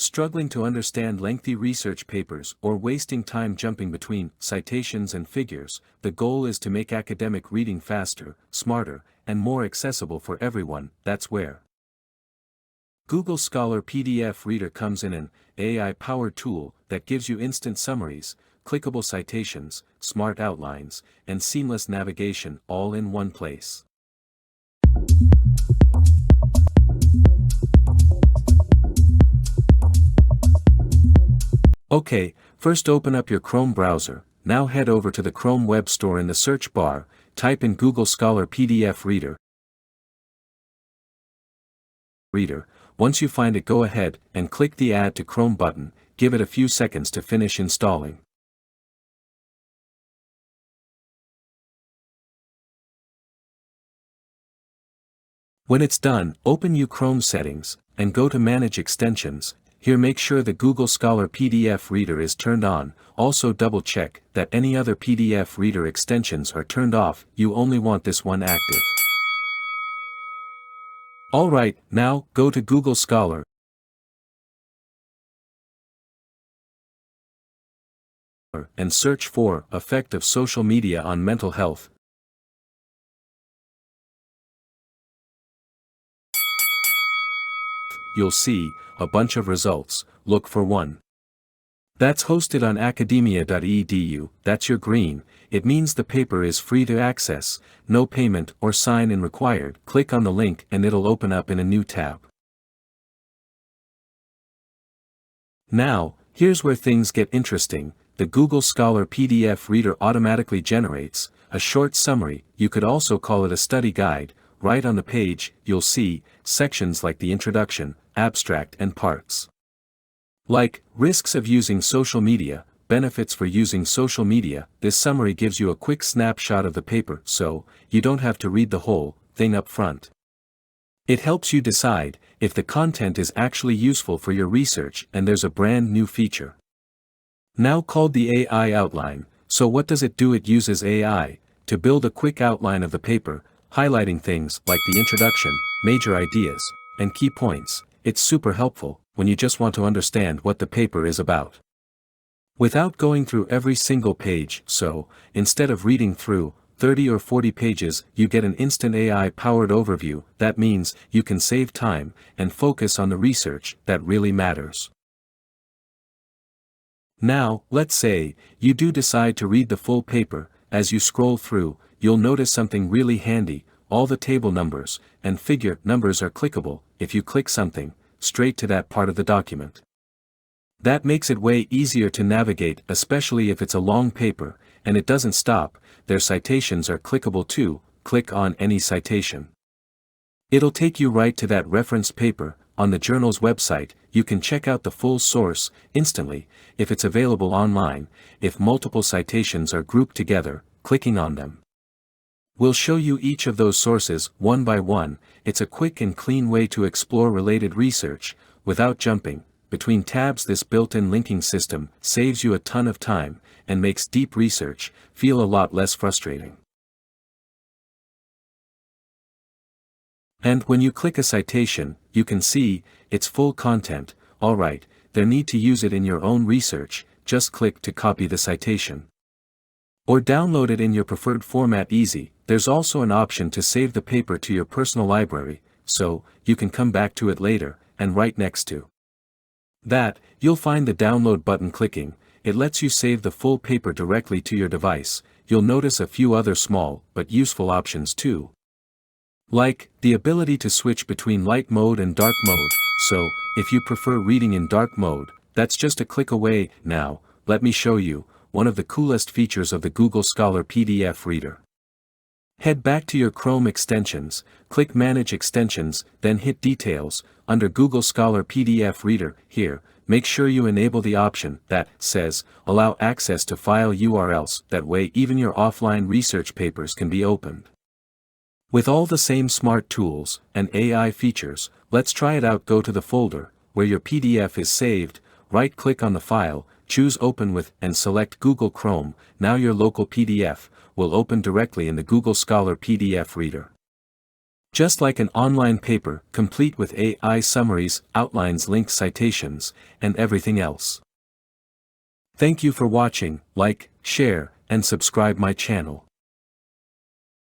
Struggling to understand lengthy research papers or wasting time jumping between citations and figures, the goal is to make academic reading faster, smarter, and more accessible for everyone. That's where Google Scholar PDF Reader comes in, an AI-powered tool that gives you instant summaries, clickable citations, smart outlines, and seamless navigation all in one place. Okay, first open up your Chrome browser. Now head over to the Chrome Web Store. In the search bar, type in Google Scholar PDF Reader. Once you find it, go ahead and click the Add to Chrome button. Give it a few seconds to finish installing. When it's done, open your Chrome settings and go to Manage Extensions. Here, make sure the Google Scholar PDF Reader is turned on. Also double check that any other PDF Reader extensions are turned off. You only want this one active. Alright, now go to Google Scholar and search for Effect of Social Media on Mental Health. You'll see a bunch of results. Look for one that's hosted on academia.edu. That's your green. It means the paper is free to access, no payment or sign-in required. Click on the link and it'll open up in a new tab. Now, here's where things get interesting. The Google Scholar PDF Reader automatically generates a short summary. You could also call it a study guide. Right on the page, you'll see sections like the introduction, abstract, and parts. Like, risks of using social media, benefits for using social media. This summary gives you a quick snapshot of the paper, so you don't have to read the whole thing up front. It helps you decide if the content is actually useful for your research, and there's a brand new feature now called the AI outline. So what does it do? It uses AI to build a quick outline of the paper, highlighting things like the introduction, major ideas, and key points. It's super helpful when you just want to understand what the paper is about, without going through every single page. So, instead of reading through 30 or 40 pages, you get an instant AI-powered overview. That means you can save time and focus on the research that really matters. Now, let's say you do decide to read the full paper. As you scroll through, you'll notice something really handy. All the table numbers and figure numbers are clickable. If you click something, straight to that part of the document. That makes it way easier to navigate, especially if it's a long paper. And it doesn't stop, their citations are clickable too. Click on any citation. It'll take you right to that referenced paper. On the journal's website, you can check out the full source instantly, if it's available online. If multiple citations are grouped together, clicking on them will show you each of those sources one by one. It's a quick and clean way to explore related research without jumping between tabs. This built-in linking system saves you a ton of time and makes deep research feel a lot less frustrating. And when you click a citation, you can see its full content. Alright, there need to use it in your own research. Just click to copy the citation or download it in your preferred format. Easy. There's also an option to save the paper to your personal library, so you can come back to it later. And right next to that, you'll find the download button. Clicking it lets you save the full paper directly to your device. You'll notice a few other small but useful options too, like the ability to switch between light mode and dark mode. So, if you prefer reading in dark mode, that's just a click away. Now, let me show you one of the coolest features of the Google Scholar PDF Reader. Head back to your Chrome extensions, click Manage Extensions, then hit Details. Under Google Scholar PDF Reader, here, make sure you enable the option that says Allow access to file URLs. That way even your offline research papers can be opened with all the same smart tools and AI features. Let's try it out. Go to the folder where your PDF is saved, right-click on the file, choose Open With, and select Google Chrome. Now your local PDF will open directly in the Google Scholar PDF Reader. Just like an online paper, complete with AI summaries, outlines, links, citations, and everything else. Thank you for watching. Like, share, and subscribe my channel.